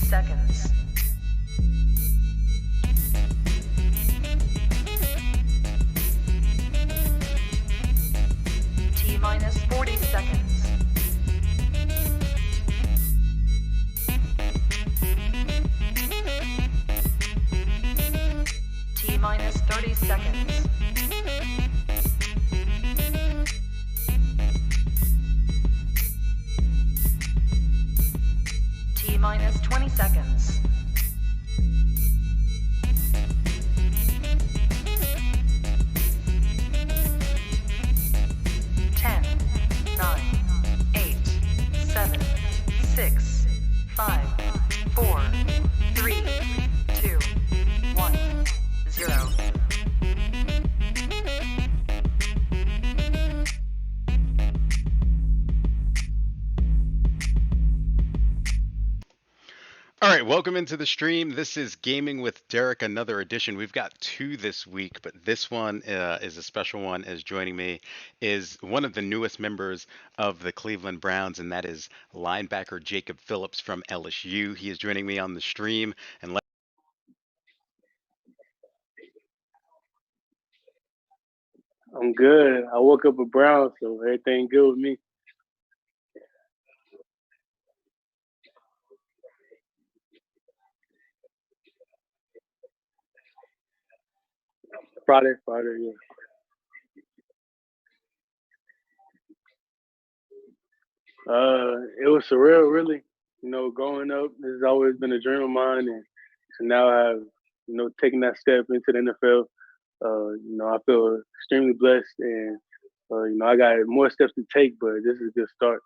seconds. T minus 40 seconds. T minus 30 seconds. T minus 20 seconds. 10, 9, 8, 7, 6, 5, 4, 3, 2, 1, 0. All right, welcome into the stream. This is Gaming with Derek, another edition. We've got two this week, but this one is a special one. As joining me is one of the newest members of the Cleveland Browns, and that is linebacker Jacob Phillips from LSU. He is joining me on the stream, and I'm good. I woke up a Brown, so everything good with me. Friday, yeah. It was surreal, really. Growing up, this has always been a dream of mine, and to now have, taking that step into the NFL, I feel extremely blessed, and I got more steps to take, but this is a good start.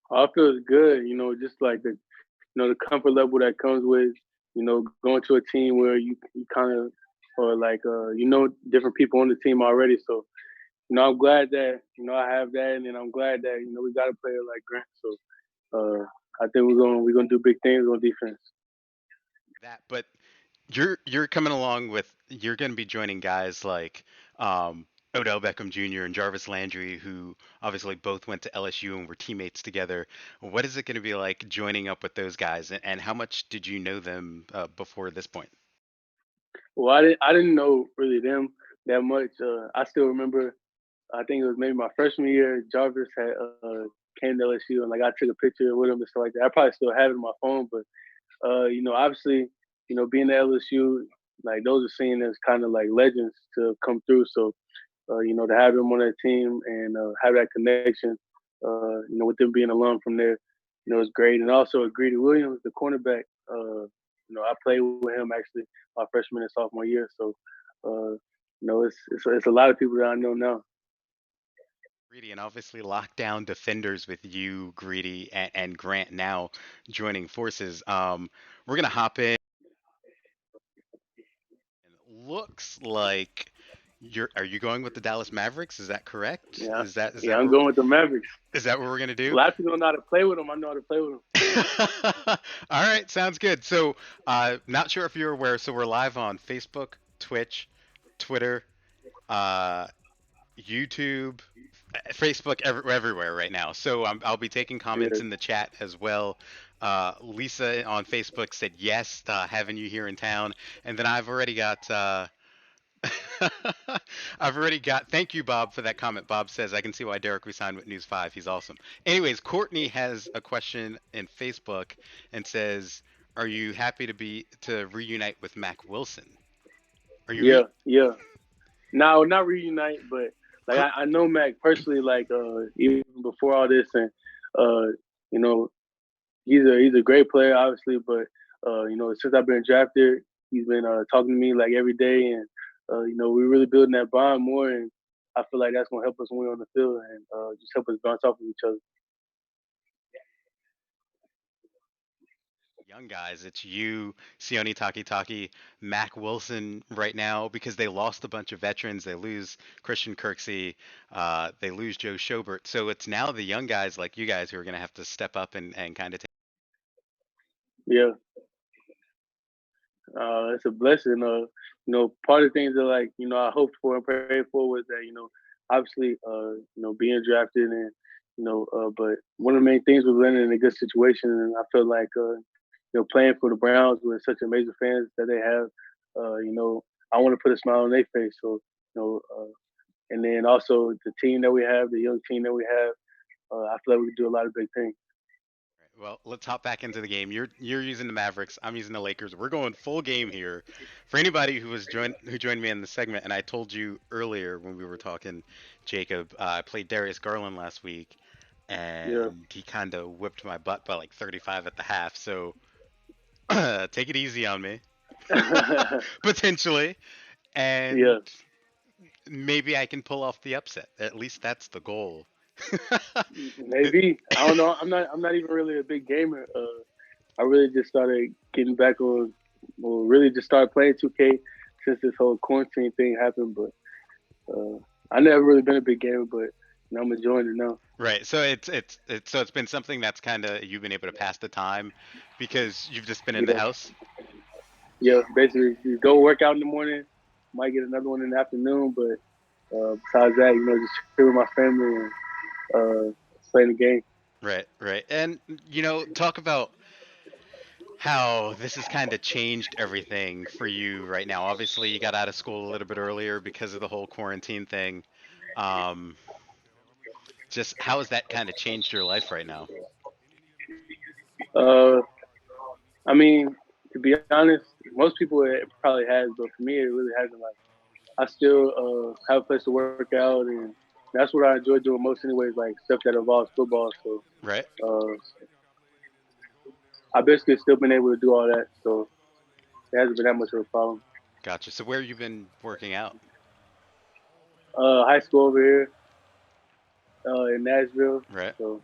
I feel good, just like the comfort level that comes with, going to a team where you kind of, or like, different people on the team already. So, I'm glad that, I have that. And then I'm glad that, we got a player like Grant. So, I think we're gonna do big things on defense. that, but you're coming along with you're going to be joining guys like Odell Beckham Jr. and Jarvis Landry, who obviously both went to LSU and were teammates together. What is it going to be like joining up with those guys, and how much did you know them before this point? Well, I didn't know really them that much. I still remember. I think it was maybe my freshman year. Jarvis had came to LSU, and like I took a picture with him and stuff like that. I probably still have it on my phone, but obviously, being at LSU, like those are seen as kind of like legends to come through. So, to have them on that team and have that connection, with them being alum from there, it's great. And also Greedy Williams, the cornerback, I played with him actually my freshman and sophomore year. So, it's a lot of people that I know now. Greedy and obviously lockdown defenders with you, Greedy, and Grant now joining forces. We're gonna hop in. Looks like are you going with the Dallas Mavericks? Is that correct? Yeah, Is yeah, that I'm what going with the Mavericks. is that what we're gonna A do? lot of people don't know how to play with them. I know how to play with them. All right, sounds good. So, not sure if you're aware, so we're live on Facebook, Twitch, Twitter, uh, YouTube, Facebook, everywhere right now. So I'll be taking comments Yeah, in the chat as well. Lisa on Facebook said yes, having you here in town, and then I've already got. I've already got. Thank you, Bob, for that comment. Bob says, I can see why Derek resigned with News 5. He's awesome. Anyways, Courtney has a question in Facebook and says, are you happy to reunite with Mac Wilson? Are you yeah, yeah. No, not reunite, but like cor- I know Mac personally, like even before all this, and uh, you know, he's a great player, obviously, but since I've been drafted, he's been talking to me like every day, and we're really building that bond more, and I feel like that's gonna help us win on the field and just help us bounce off of each other. young guys? It's you, Sione Takitaki, Mac Wilson right now because they lost a bunch of veterans. They lose Christian Kirksey, they lose Joe Schobert. So it's now the young guys like you guys who are going to have to step up and kind of take. Yeah, it's a blessing. Part of the things that like I hoped for and prayed for was that obviously being drafted and but one of the main things was landing in a good situation, and I feel like playing for the Browns with such amazing fans that they have, I want to put a smile on their face. So and then also the team that we have, the young team that we have, I feel like we can do a lot of big things. Right, well, let's hop back into the game. You're using the Mavericks. I'm using the Lakers. We're going full game here. For anybody who joined me in the segment, and I told you earlier when we were talking, Jacob, I played Darius Garland last week, Yeah, and he kind of whipped my butt by like 35 at the half. So take it easy on me, potentially, yeah. and maybe I can pull off the upset. At least that's the goal. Maybe I don't know. I'm not even really a big gamer. I really just started getting back on. Well, really just started playing 2K since this whole quarantine thing happened. But I never really been a big gamer, but I'm enjoying it now. Right. So it's been something that's kind of you've been able to pass the time because you've just been in the Yeah, house. yeah. Basically, you go work out in the morning. Might get another one in the afternoon, but besides that, just chill with my family and playing the game. Right, right. And talk about how this has kind of changed everything for you right now. Obviously, you got out of school a little bit earlier because of the whole quarantine thing. Um, just how has that kind of changed your life right now? Uh, I mean, to be honest, most people it probably has, but for me, it really hasn't. Like, I still have a place to work out, and that's what I enjoy doing most, anyways. Like stuff that involves football. So Right. I basically still been able to do all that. So it hasn't been that much of a problem. Gotcha. So where you been working out? High school over here in Nashville. Right. So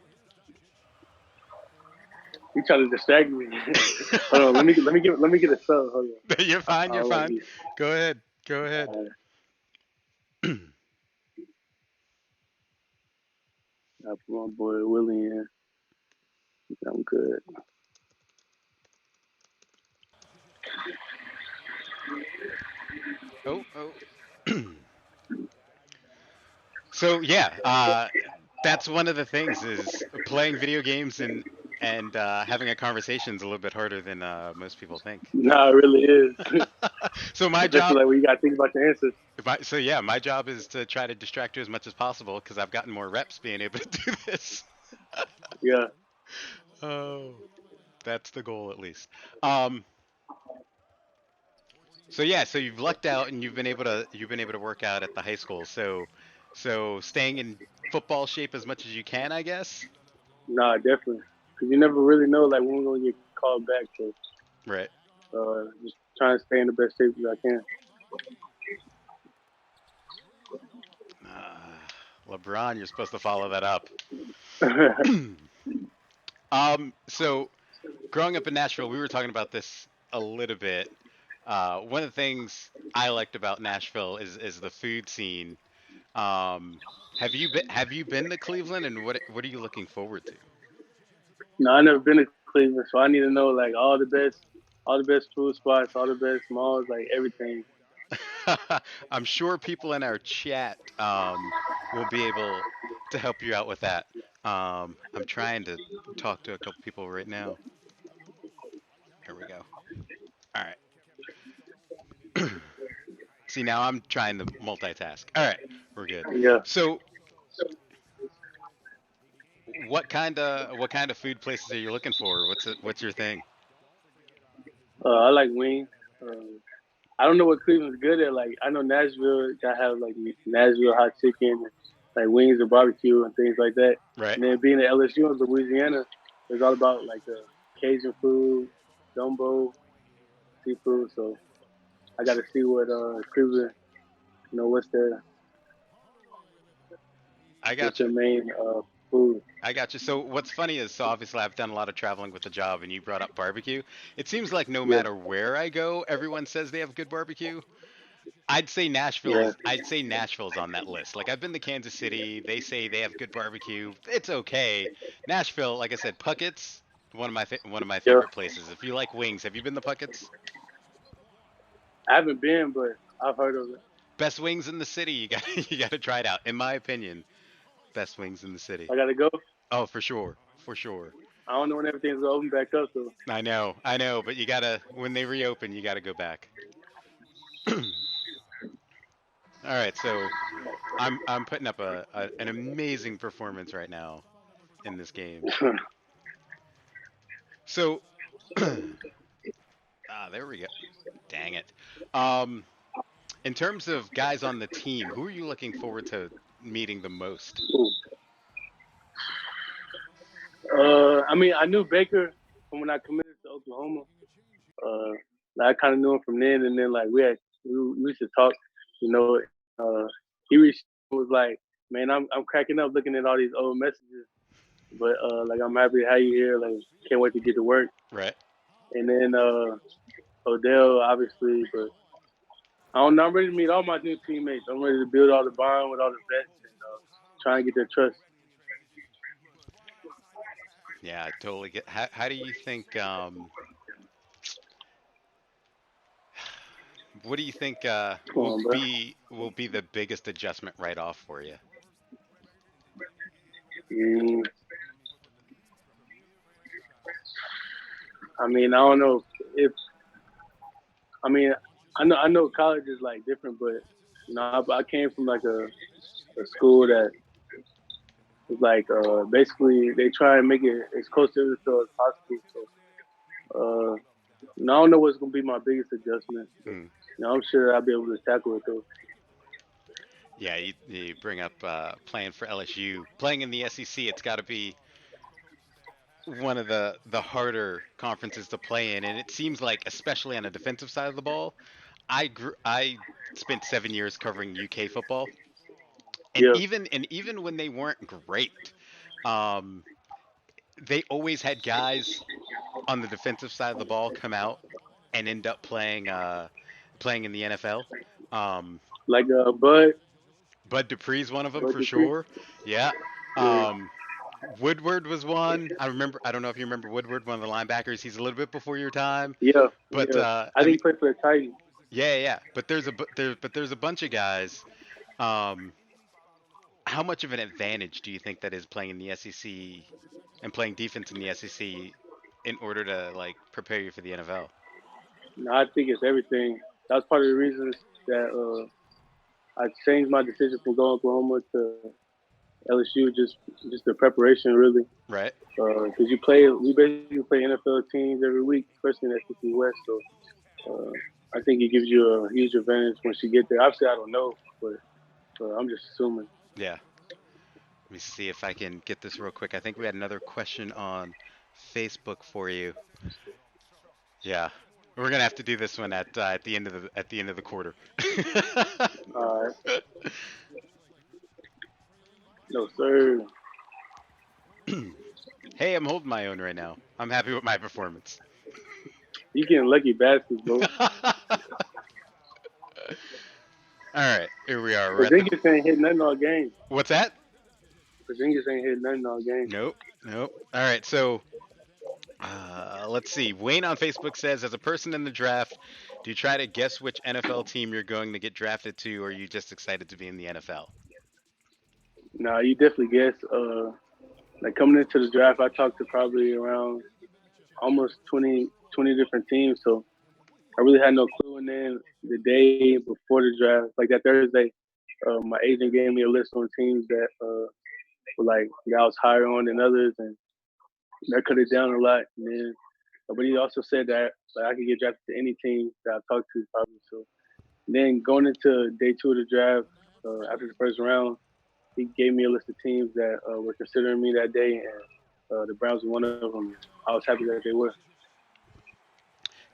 you trying to distract me? Hold on, let me get a sub. Hold on. You're fine. I You're don't like fine. you. Go ahead. Go ahead. Uh, I put my boy Willie in. I'm good. Oh, oh. So yeah, that's one of the things is playing video games and having a conversation is a little bit harder than most people think. Nah, it really is. So my Especially job, like when you got to think about your answers. so yeah, my job is to try to distract you as much as possible because I've gotten more reps being able to do this. Yeah. Oh, that's the goal at least. Um, so yeah, so you've lucked out and you've been able to work out at the high school. So staying in football shape as much as you can, I guess. Nah, definitely. Because you never really know like when we're gonna get called back. So Right. just trying to stay in the best shape as I LeBron, you're supposed to follow that up. can. So growing up in Nashville, we were talking about this a little bit. One of the things I liked about Nashville is the food scene. Have you been to Cleveland, and what are you looking forward No, I never been to Cleveland, so I need to know like all the best food spots, all the best malls, like everything. to? I'm sure people in our chat will be able to help you out with that. I'm trying to talk to a couple people right now. Here we go. All right. See, now I'm trying to multitask. All right, we're good. Yeah. So, what kind of food places are you looking for? What's your thing? I like wings. I don't know what Cleveland's good at. Like I know Nashville got have like Nashville hot chicken, like wings and barbecue and things like that. Right. And then being at LSU in Louisiana, it's all about like the Cajun food, gumbo, seafood. So I got to see what Cleveland, what's their I what's got their you. main food. I got you. So what's funny is, so obviously I've done a lot of traveling with the job, and you brought up barbecue. It seems like no Yeah, matter where I go, everyone says they have good barbecue. yeah. I'd say Nashville's on that list. Like I've been to Kansas City, they say they have good barbecue. It's okay. Nashville, like I said, Puckett's. one of my Yeah, favorite places. If you like wings, have you been to Puckett's? I haven't been, but I've heard of it. Best wings in the city. You got you got to try it out. In my opinion, best wings in the city. I gotta go. Oh, for sure, for sure. I don't know when everything's gonna open back up though. I know, but you gotta when they reopen, you gotta go back. All right, so I'm putting up an amazing performance right now in this game. So there we go. Dang it. Um, in terms of guys on the team, who are you looking forward to meeting the most? I mean, I knew Baker from when I committed to Oklahoma. Uh, like, I kind of knew him from then, and then like we used to talk. You know, he reached was like, man, I'm cracking up looking at all these old messages, but like I'm happy to have you here. Like, can't wait to get to work. Right. And then Odell, obviously, but I don't know. I'm ready to meet all my new teammates. I'm ready to build all the bond with all the vets and try and get their trust. Yeah, I totally get. How do you think? What do you think Come on, bro. will be the biggest adjustment right off for you? Mm, I mean, I don't know if I mean I know college is like different, but I came from like a school that is like basically they try and make it as close to Israel as possible. So I don't know what's gonna be my biggest adjustment, but Hmm. I'm sure I'll be able to tackle it though. Yeah, you bring up playing for LSU, playing in the SEC. It's got to be one of the harder conferences to play in, and it seems like, especially on the defensive side of the ball, I spent 7 years covering UK football, and Yeah, even when they weren't great, um, they always had guys on the defensive side of the ball come out and end up playing in the NFL. Um, like Bud Dupree's one of them Bud for Dupree. sure. Yeah. Yeah, Um, Woodward was one. I remember. I don't know if you remember Woodward, one of the linebackers. He's a little bit before your time, yeah, but yeah. I I think mean, he played for the Titans. yeah, yeah. But there's a bunch of guys. Um, how much of an advantage do you think that is playing in the SEC and playing defense in the SEC in order to like prepare you for the NFL? I think it's everything. That's part of the reasons that I changed my decision from going to Oklahoma to LSU. Just the preparation, really, Right. because we basically play NFL teams every week, especially in the SEC West. So I think it gives you a huge advantage once you get there. Obviously, I don't know, but I'm just assuming. Yeah. Let me see if I can get this real quick. I think we had another question on Facebook for you. Yeah. We're gonna have to do this one at the end of the quarter. Uh, no, sir. Hey, I'm holding my own right now. I'm happy with my performance. You getting lucky baskets, bro. All right, here we are. We're at the. Porzingis ain't hit nothing all game. What's that? Porzingis ain't hit nothing all game. Nope, nope. All right, so let's see. Wayne on Facebook says, as a person in the draft, do you try to guess which NFL team you're going to get drafted to, or are you just excited to be in the NFL? Nah, you definitely guess. Like coming into the draft, I talked to probably around almost 20 different teams. So I really had no clue. And then the day before the draft, like that Thursday, my agent gave me a list on teams that were like that I was higher on than others, and that cut it down a lot. And then, but he also said that like I could get drafted to any team that I talked to probably. So then going into day two of the draft, after the first round, he gave me a list of teams that were considering me that day, and the Browns were one of them. I was happy that they were.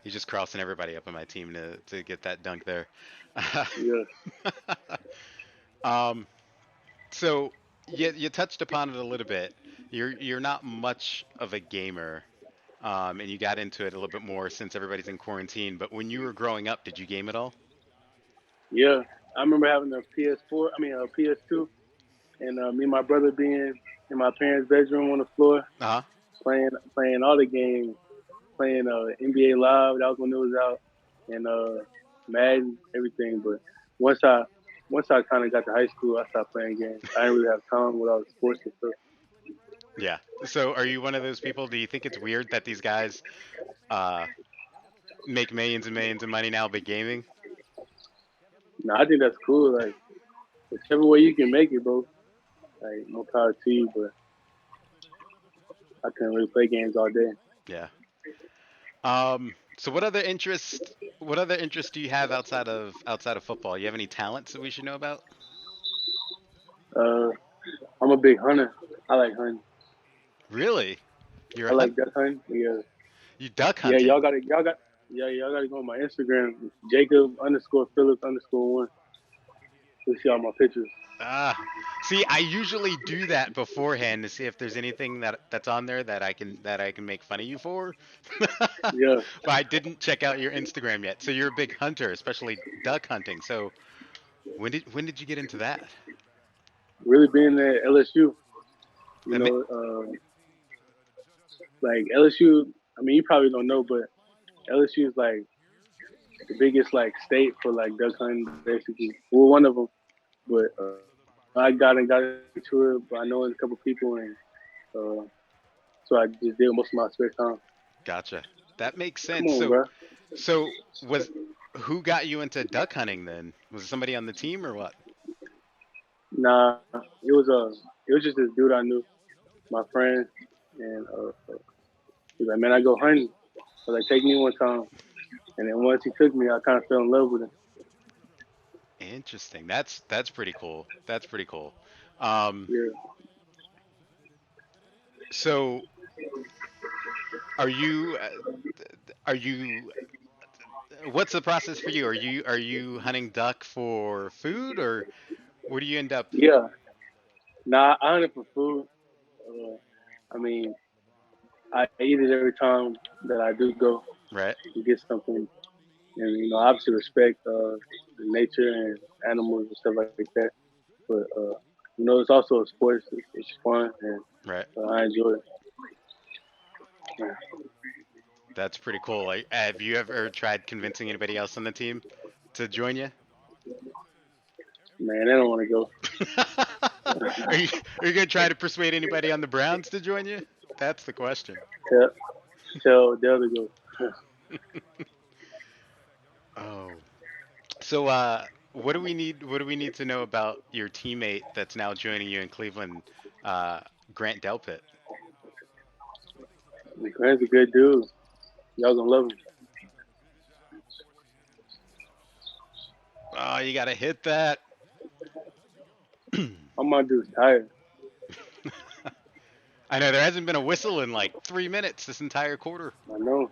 He's just crossing everybody up on my team to get that dunk there. Yeah, um, so you touched upon it a little bit. You're not much of a gamer, and you got into it a little bit more since everybody's in quarantine. But when you were growing up, did you game at all? yeah. I remember having a PS4, I mean a PS2, and me and my brother being in my parents' bedroom on the floor, Uh huh. playing all the games, playing NBA Live. That was when it was out, and Madden, everything. But once I once I kind of got to high school, I stopped playing games. I didn't really have time with all the sports and stuff. Yeah. So are you one of those people? Do you think it's weird that these guys uh make millions and millions of money now by gaming? No, I think that's cool. Like whichever way you can make it, bro. Like more power to you. But I couldn't really play games all day. Yeah. So what other interests do you have outside of football? You have any talents that we should know about? Uh, I'm a big hunter. I like hunting. Really? You're a I hunt like duck hunting. Yeah, you duck yeah. hunting. Y'all gotta go on my Instagram, Jacob underscore Phillips underscore one. You see all my pictures. Ah. See, I usually do that beforehand to see if there's anything that's on there that I can make fun of you for. Yeah, But I didn't check out your Instagram yet. So you're a big hunter, especially duck hunting. So when did you get into that? really being at LSU. You That ma- know, like LSU. I mean, you probably don't know, but LSU is like the biggest like state for like duck hunting, basically. We're one of them, but I got into it, but I know a couple people, and uh, so I just did most of my spare time. Gotcha. That makes Come sense. on, So bro. so was who got you into duck hunting then? Was it somebody on the team or what? Nah, it was just this dude I knew, my friend, and he's like, man, I go hunting. So like, take me one time, and then once he took me, I kind of fell in love with him. Interesting. That's pretty cool. That's pretty cool. Um, Yeah, so are you are you what's the process for you? Are you hunting duck for food or what do you end up yeah. Nah, I hunt it for food. Uh, I mean, I eat it every time that I do go right? to get something, and obviously respect nature and animals and stuff like that. But it's also a sport. It's fun, and Right. I enjoy it. Yeah. That's pretty cool. Like, have you ever tried convincing anybody else on the team to join you? Man, I don't want to go. Are you are you gonna try to persuade anybody on the Browns to join you? That's the question. Tell, tell the other go. Oh. So what do we need to know about your teammate that's now joining you in Cleveland, uh Grant Delpit? Grant's a good dude. Y'all gonna love him. Oh, you gotta hit that. My dude's tired. I know there hasn't been a whistle in like 3 minutes this entire quarter. I know.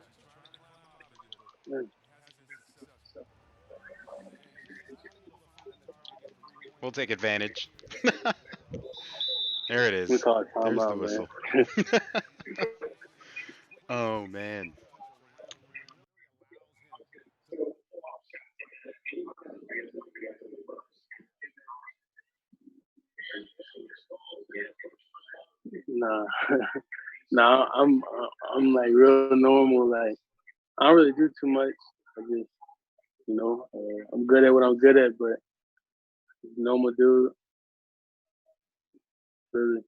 We'll take advantage. There it We is. call it There's the timeout, man. whistle. Oh man. Nah, nah. I'm like real normal. Like I don't really do too much. I just I'm good at what I'm good at, but normal dude. Really.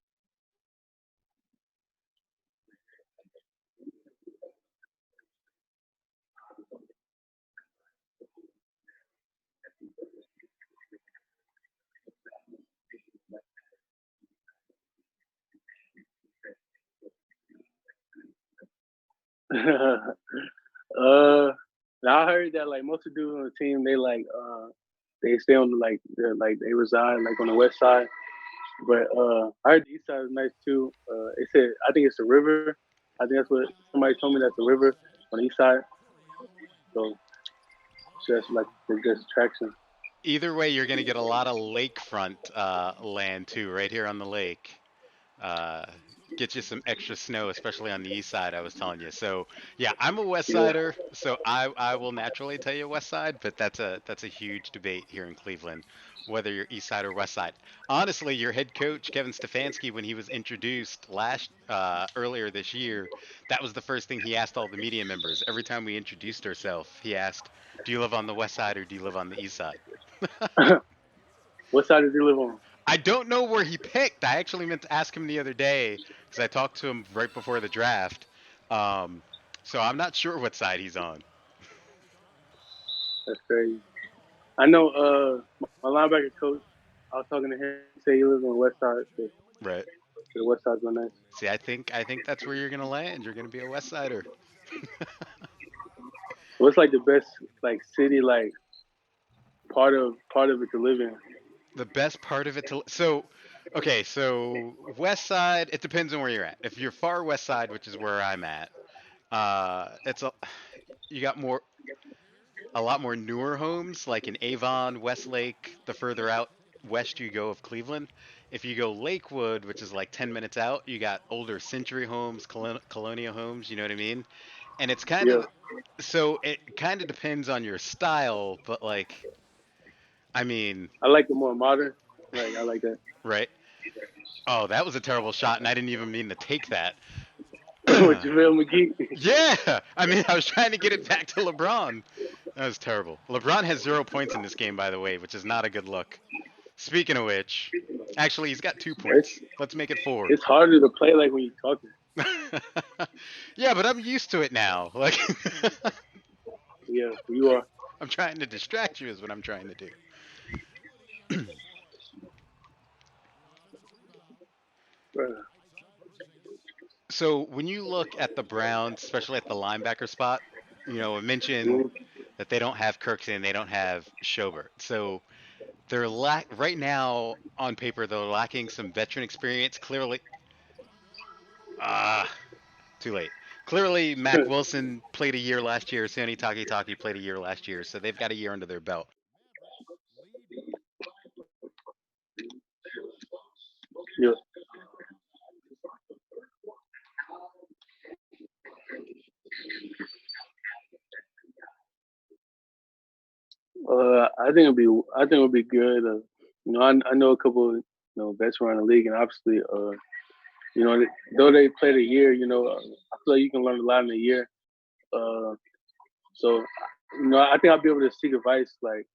uh, I heard that like most of the dudes on the team, they stay on they reside like on the west side. But I heard the east side is nice too. It said I think it's a river. I think that's what somebody told me. That's a river on the east side. So that's like a good attraction. Either way, you're gonna get a lot of lakefront land too, right here on the lake. Uh, get you some extra snow, especially on the east side. I was telling you. So yeah, I'm a West Yeah. Sider, so I will naturally tell you West Side, but that's a huge debate here in Cleveland. whether you're East Side or West Side. Honestly, your head coach Kevin Stefanski, when he was introduced last earlier this year, that was the first thing he asked all the media members. Every time we introduced ourselves, he asked, "Do you live on the West Side or do you live on the East Side?" What side does he live on? I don't know where he picked. I actually meant to ask him the other day because I talked to him right before the draft. Um, so I'm not sure what side he's on. That's crazy. I know my linebacker coach. I was talking to him. He said he lives on the west side. So Right. the west side's real nice. See, I think that's where you're gonna land. You're gonna be a West Sider. What's like the best like city like part of it to live in? The best part of it to okay, so West Side. It depends on where you're at. If you're far West Side, which is where I'm at, it's a you got a lot more newer homes like in Avon, Westlake, the further out west you go of Cleveland. If you go Lakewood, which is like 10 minutes out, you got older century homes, colonial homes, you know what I mean? And it's kind Yeah, of so it kind of depends on your style, but like I mean, I like the more modern. Like I like that. right? Oh, that was a terrible shot and I didn't even mean to take that. With JaVale McGee. Yeah, I mean, I was trying to get it back to LeBron. That was terrible. LeBron has 0 points in this game, by the way, which is not a good look. Speaking of which, actually, he's got 2 points. It's Let's make it four. it's harder to play like when you're talking. Yeah, but I'm used to it now. Like, Yeah, you are. I'm trying to distract you, is what I'm trying to do. Bruh. So, when you look at the Browns, especially at the linebacker spot, I mentioned Mhm. that they don't have Kirksey, they don't have Schobert. So, right now on paper, they're lacking some veteran experience. Clearly, ah, too late. Clearly, Mac Wilson played a year last year. Sonny Takitaki played a year last year, so they've got a year under their belt. Yeah. I think it'll be good. I know a couple, vets around the league, and obviously, though they played a year, I feel like you can learn a lot in a year. Uh, so, I think I'll be able to seek advice like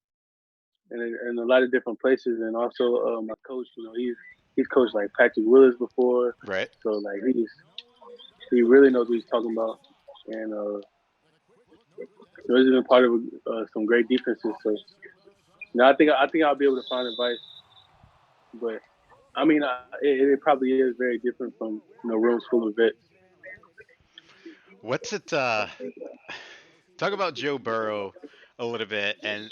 in a lot of different places, and also my coach, he's coached like Patrick Willis before, Right. so like he really knows what he's talking about, and he's been part of some great defenses. So, I think I'll be able to find advice, but I mean, it probably is very different from rooms full of vets. What's it? Talk about Joe Burrow a little bit, and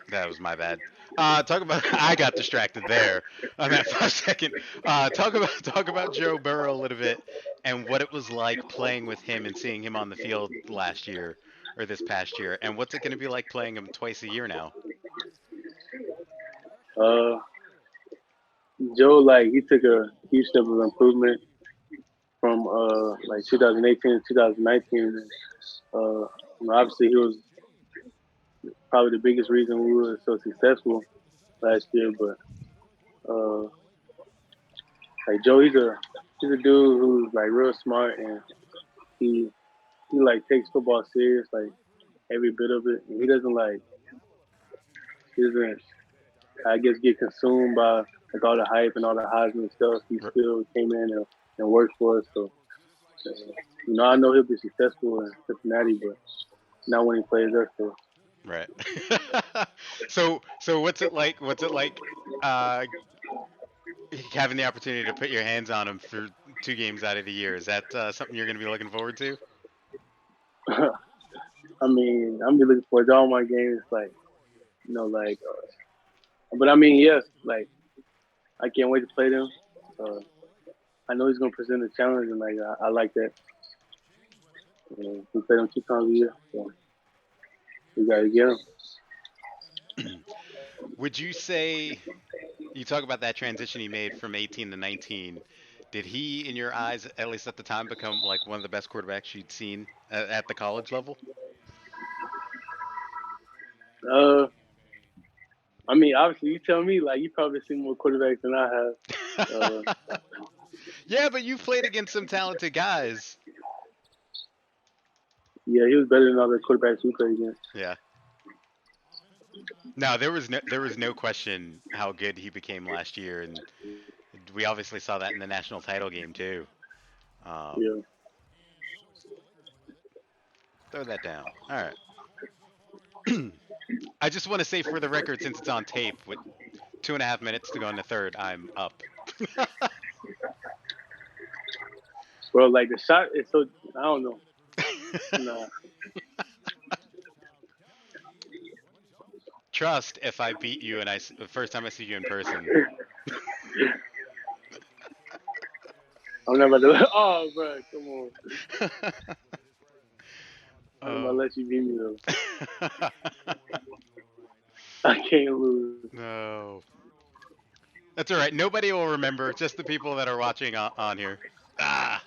that was my bad. Talk about I got distracted there on that 5 second. Talk about Joe Burrow a little bit and what it was like playing with him and seeing him on the field last year or this past year, and what's it going to be like playing him twice a year now? Uh, Joe, like he took a huge step of improvement from like 2018 to 2019. Obviously he was probably the biggest reason we were so successful last year. But uh, like Joe, he's a dude who's like real smart, and he he like takes football serious, like every bit of it. And he doesn't I guess get consumed by like all the hype and all the Heisman stuff. He R- still came in and worked for us. So I know he'll be successful in Cincinnati, but not when he plays us. So Right. So what's it like? What's it like? Uh, Having the opportunity to put your hands on him for 2 games out of the year, is that something you're going to be looking forward to? I mean, I'm be looking forward to all my games, like like. But I mean, yeah, like I can't wait to play them. Uh, I know he's gonna present a challenge, and like I like that. We play them 2 times a year, so we gotta get them. Would you say you talk about that transition he made from 18 to 19? Did he, in your eyes, at least at the time, become like one of the best quarterbacks you'd seen at the college level? Uh, I mean, obviously, you tell me. Like, you probably seen more quarterbacks than I have. Uh, Yeah, but you played against some talented guys. yeah, he was better than all the quarterbacks we played against. Yeah. No, there was no question how good he became last year, and we obviously saw that in the national title game too. Um, Yeah. throw that down. All right. I just want to say for the record, since it's on tape, with 2.5 minutes to go in the third, I'm up. Bro, like the shot is so. I don't know. Nah. Trust if I beat you and the first time I see you in person. I'm not about to. Oh, bro, come on. I'm about to Oh. let you beat me though. I can't lose. No. That's all right. Nobody will remember. Just the people that are watching on here. Ah.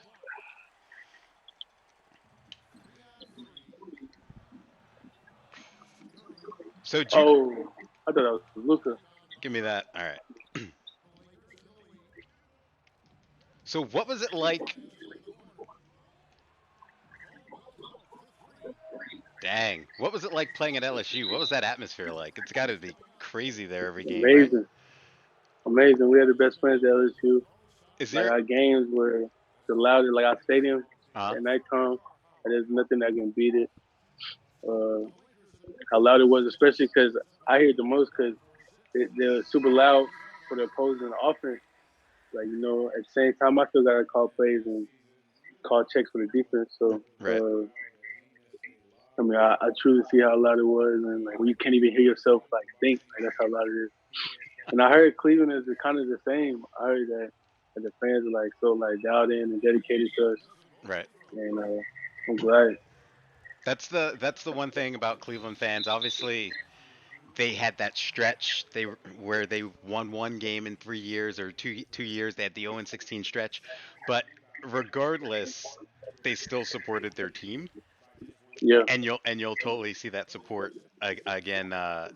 So Oh, I thought that was Luca. give me that. All right. So what was it like? Dang. What was it like playing at LSU? What was that atmosphere like? It's got to be crazy there every game, right? Amazing, amazing. We had the best friends at LSU. Is Like there? our games were the loudest. Like our stadium Uh, at nighttime, and there's nothing that can beat it. Uh, how loud it was, especially because I hear it the most because they're super loud for the opposing offense. Like at the same time, I still gotta call plays and call checks for the defense. So, right. I mean, I truly see how loud it was, and like when you can't even hear yourself like think, like that's how loud it is. And I heard Cleveland is kind of the same. I heard that the fans are like so like dialed in and dedicated to us, Right. and I'm glad. That's the one thing about Cleveland fans. Obviously, they had that stretch where they won one game in 3 years or two years. They had the 0-16 stretch, but regardless, they still supported their team, Yeah, and you'll totally see that support again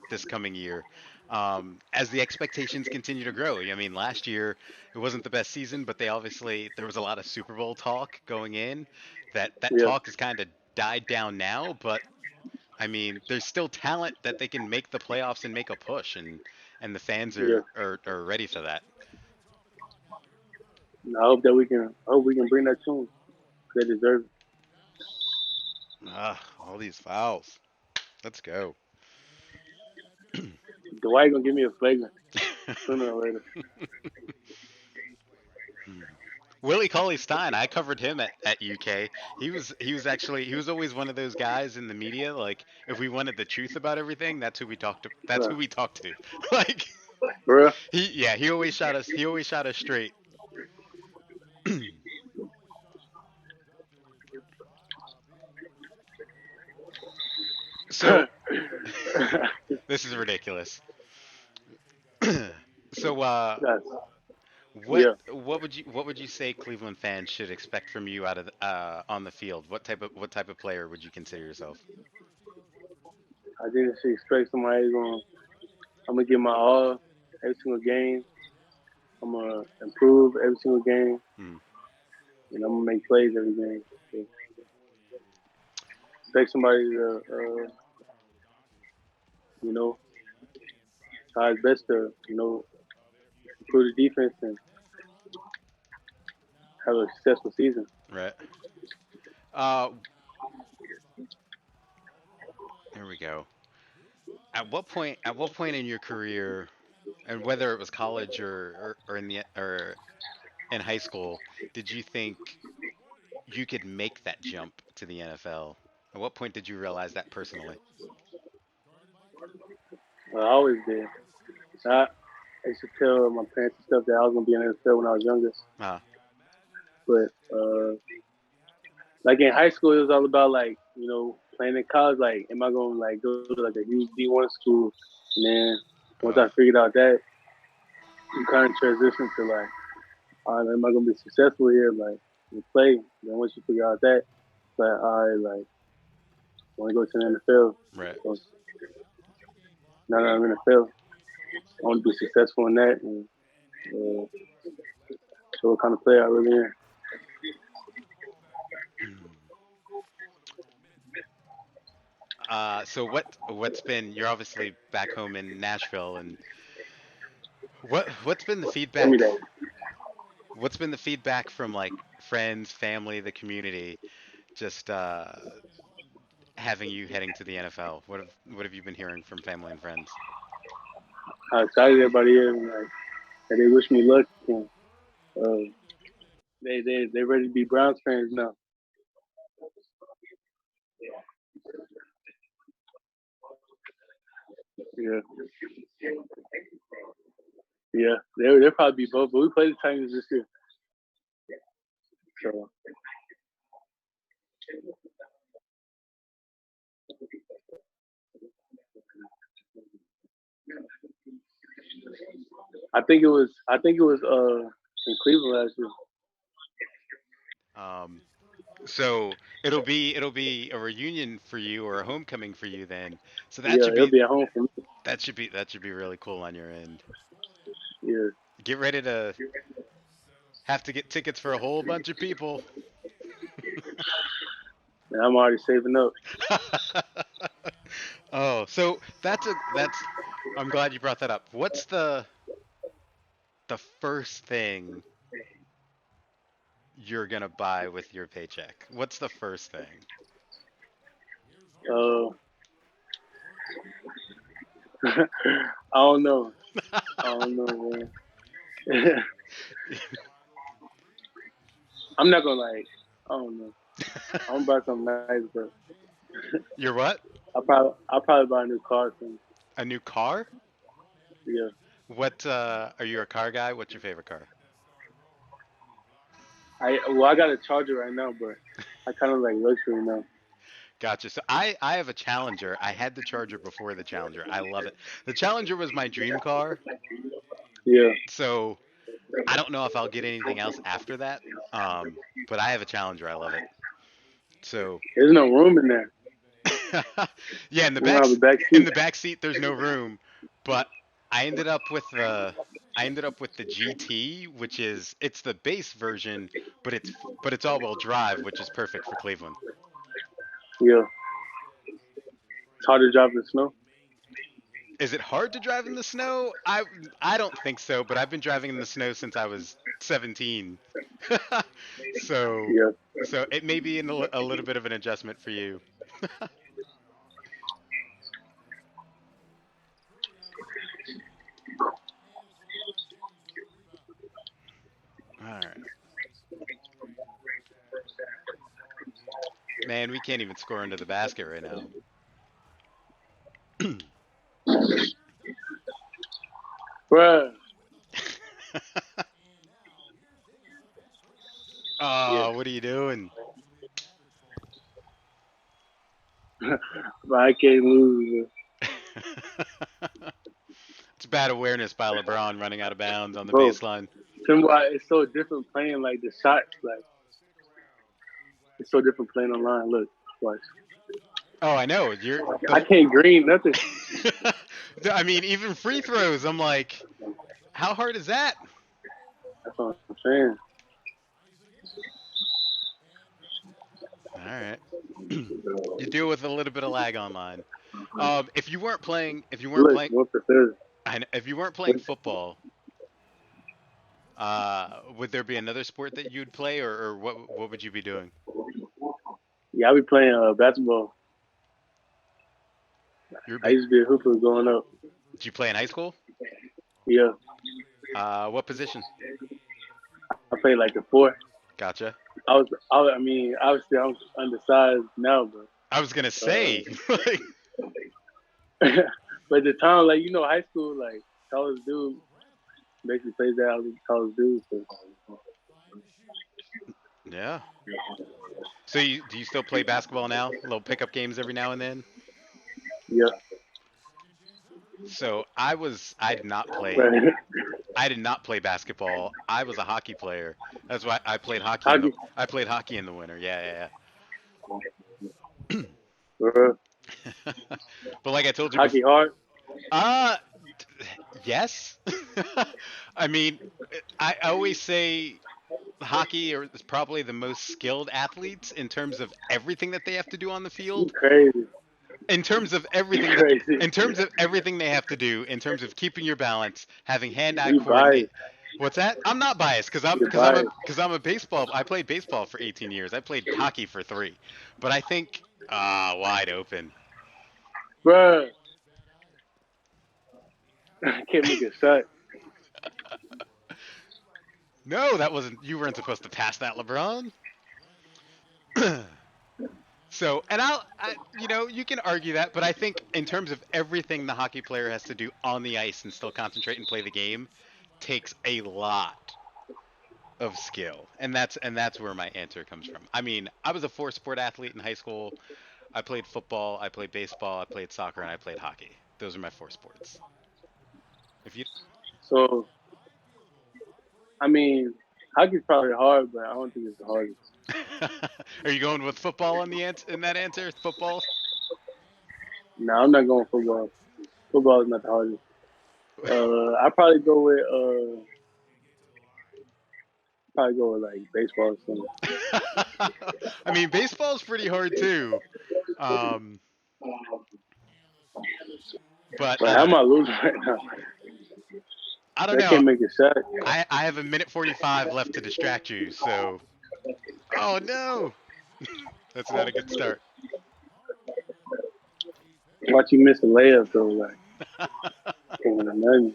this coming year. As the expectations continue to grow. I mean, last year it wasn't the best season, but there was a lot of Super Bowl talk going in. That yeah, talk has kind of died down now, but I mean, there's still talent that they can make the playoffs and make a push, and the fans yeah. are ready for that. And I hope that we can. I hope we can bring that to them. They deserve it. Ah, all these fouls. Let's go. Dwight gonna give me a flagrant sooner or later. Willie Cauley Stein, I covered him at UK. He was always one of those guys in the media. Like if we wanted the truth about everything, that's who we talked to. That's who we talked to. Like Bruh. he always shot us straight. So this is ridiculous. So Yes. what Yeah. what would you say Cleveland fans should expect from you out of on the field? What type of player would you consider yourself? I didn't expect somebody going. I'm gonna give my all every single game. I'm gonna improve every single game, Hmm. and I'm gonna make plays every game. So expect somebody to, you know, try his best to, improve the defense and have a successful season. Right. Uh, Here we go. At what point in your career, and whether it was college or in high school, did you think you could make that jump to the NFL? At what point did you realize that personally? I always did. I used to tell my parents and stuff that I was gonna be in the NFL when I was younger. Ah, But like in high school, it was all about like playing in college. Like, am I gonna like go to like a huge D1 school? And then once I uh, figured out that, you kind of transition to like, all right, am I gonna be successful here? Like, and play. Then once you figure out that, it's like, all right, like, I want to go to the NFL. right. So now that I'm in the NFL, I want to be successful in that and uh, show what kind of player I really am. So what's been you're obviously back home in Nashville and what's been the Give me feedback that. what's been the feedback from like friends, family, the community just having you heading to the NFL? What have you been hearing from family and friends? How excited everybody is, and, like, and they wish me luck. And, uh, they ready to be Browns fans now. Yeah, yeah. They'll probably be both. But we play the Titans this year, so I think it was in Cleveland last year. Um, so it'll be a reunion for you or a homecoming for you then. So that Yeah, should it'll be be at home for me. that should be really cool on your end. Yeah, Get ready to have to get tickets for a whole bunch of people. and I'm already saving up. Oh, so that's I'm glad you brought that up. What's the first thing you're gonna buy with your paycheck? What's the first thing? Uh, I don't know. I don't know, man. I'm not gonna like. I don't know. I'm gonna buy something nice, but You're what? I'll probably buy a new car soon. A new car? Yeah. What are you a car guy? What's your favorite car? I got a Charger right now, but I kind of like luxury now. Gotcha. So I have a Challenger. I had the Charger before the Challenger. I love it. The Challenger was my dream car. Yeah. So I don't know if I'll get anything else after that. Um, but I have a Challenger. I love it. So There's no room in there. yeah, We don't have a back in seat. the back seat there's no room, but I ended up with the I ended up with the GT, which is it's the base version, but it's all-wheel drive, which is perfect for Cleveland. Yeah. It's hard to drive in the snow. Is it hard to drive in the snow? I don't think so, but I've been driving in the snow since I was 17. so Yeah. so it may be a little bit of an adjustment for you. All right. Man, we can't even score into the basket right now. Bruh. Yeah. Oh, what are you doing? But I can't lose. It's bad awareness by LeBron running out of bounds on the Bro, baseline. tell me why it's so different playing like the shots. Like, it's so different playing online. Look, watch. Oh, I know. You're I the. can't green nothing. I mean, even free throws. I'm like, how hard is that? That's what I'm saying. All right. You deal with a little bit of lag online. If you weren't Look, playing, one for third. if you weren't playing football, would there be another sport that you'd play, or what would you be doing? Yeah, I be playing basketball. You're a I big. used to be a hooper growing up. Did you play in high school? Yeah, What position? I played like the four. Gotcha. I mean, obviously I'm undersized now, I was gonna but say, like, but at the time, like high school, like tallest dude basically plays that. I was the tallest dude, so yeah. So do you still play basketball now? Little pickup games every now and then. yeah. So But I did not play basketball. I was a hockey player. That's why hockey, I played hockey in the winter. Yeah, yeah, uh, yeah. But like I told you before, hockey hard. uh Yes. I mean, I always say hockey is probably the most skilled athletes in terms of everything that they have to do on the You field. crazy. In terms of You everything that crazy. in terms of everything they have to do, in terms of keeping your balance, having hand-eye You coordinate. biased. What's that? I'm not biased You're biased. because I'm a baseball. I played baseball for 18 years. I played hockey for 3. But I think wide open. Bruh. I can't make a shot. No, that wasn't. You weren't supposed to pass that, LeBron. So, and you can argue that, but I think in terms of everything the hockey player has to do on the ice and still concentrate and play the game, takes a lot of skill, and that's where my answer comes from. I mean, I was a four-sport athlete in high school. I played football, I played baseball, I played soccer, and I played hockey. Those are my 4 sports. If you So, I mean, hockey's probably hard, but I don't think it's the hardest. are you going with football in that answer? Football? No, I'm not going football. Football is not the hardest. I probably go with like baseball or something. I mean, baseball's pretty hard too. Um, but But how am I losing right now? I don't I know. can't make a shot. I have a minute 45 left to distract you, so. Oh no! That's not a good start. Watch you miss a layup though, like can't do nothing.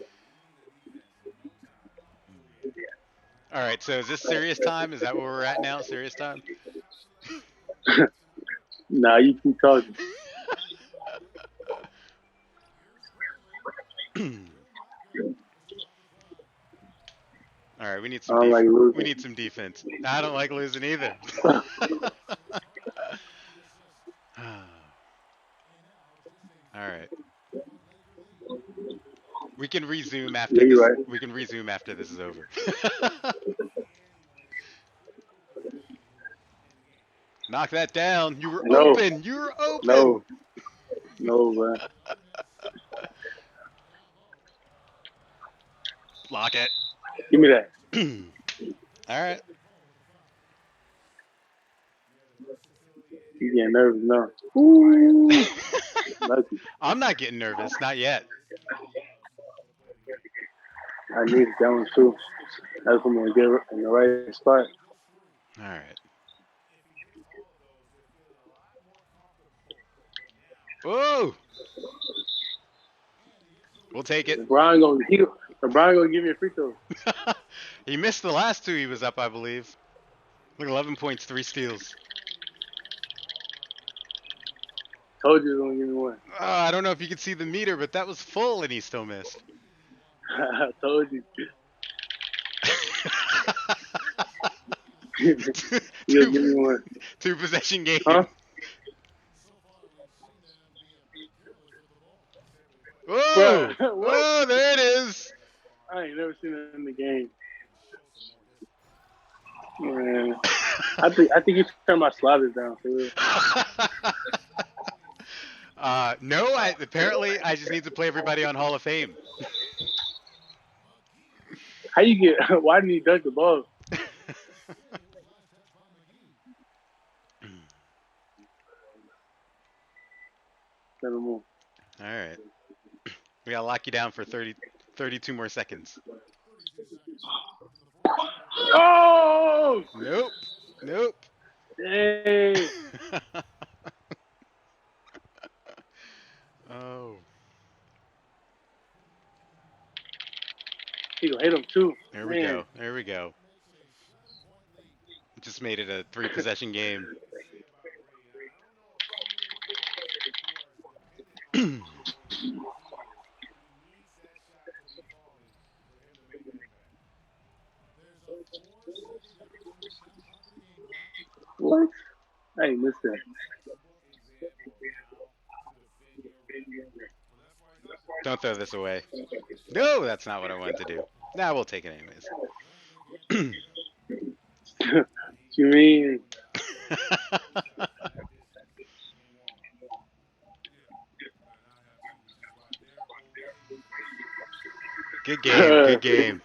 All right, so is this serious time? Is that where we're at now? Serious time? Nah, you keep talking. All right, we need I some don't like we losing. need some defense. I don't like losing either. All right. We can resume after Yeah, you're this. right. We can resume after this is over. Knock that down. You were No, open. You were no, open. no, bro. Block it. Give me that. All right. You getting nervous now? Ooh, lucky. I'm not getting nervous. Not yet. I need that one too. That's when we get in the right spot. All right. Whoa. We'll take it. LeBron gonna give me a free throw. He missed the last 2 he was up, I believe. Look, 11 points, 3 steals. Told you he was gonna give me one. I don't know if you could see the meter, but that was full and he still missed. I told you. He'll two, give me one. two possession game. Huh? Whoa! Bruh, what? Oh, there it is. I ain't never seen that in the game. Man, I think you should turn my sliders down for real. No, apparently I just need to play everybody on Hall of Fame. How you get? Why didn't he dunk the ball? Send him on. All right. We gotta lock you down for 32 more seconds. Oh! Nope. Nope. Dang! Oh, He gonna hit him too. there we Man, go. There we go. Just made it a 3 possession game. what? I ain't missed that. Don't throw this away. No, that's not what I wanted to do. Nah, we'll take it anyways. You mean? Good game. Good game.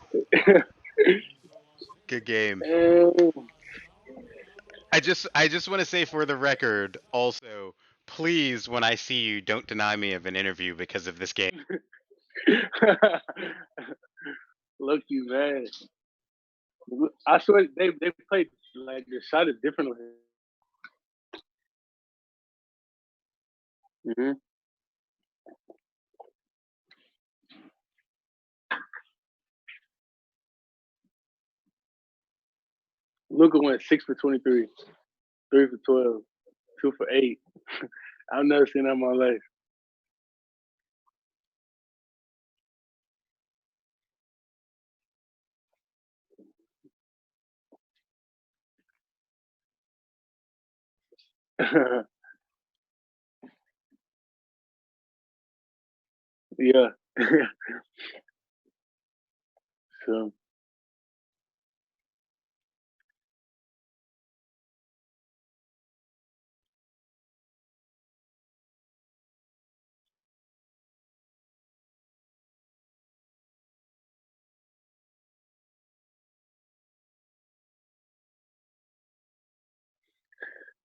Good game. And I just want to say for the record, also, please, when I see you, don't deny me of an interview because of this game. lucky man. I swear they played like the shot is different. Mm-hmm. Luka went 6 for 23, 3 for 12, 2 for 8. I've never seen that in my life. Yeah. So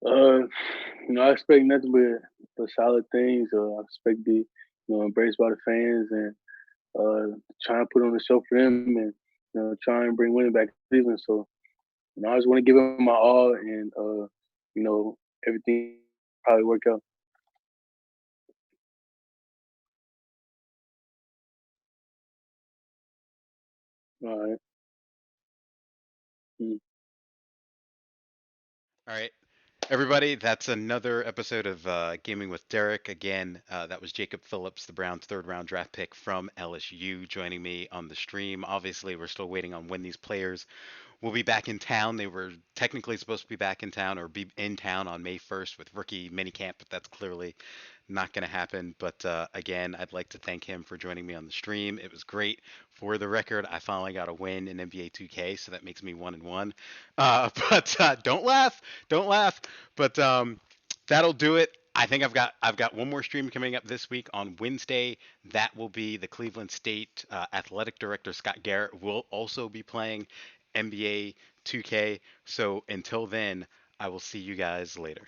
uh I expect nothing but solid things. I expect to be, embraced by the fans and try and put on a show for them and try and bring winning back to Cleveland. So, I just want to give them my all and everything probably work out. All right. Mm. All right. Everybody, that's another episode of Gaming with Derek. Again, that was Jacob Phillips, the Browns' third round draft pick from LSU, joining me on the stream. Obviously, we're still waiting on when these players will be back in town. They were technically supposed to be back in town or be in town on May 1st with rookie minicamp, but that's clearly not going to happen. But again, I'd like to thank him for joining me on the stream. It was great. For the record, I finally got a win in NBA 2K, so that makes me 1-1. But don't laugh, don't laugh. But that'll do it. I think I've got one more stream coming up this week on Wednesday. That will be the Cleveland State athletic director Scott Garrett will also be playing NBA 2K. So until then, I will see you guys later.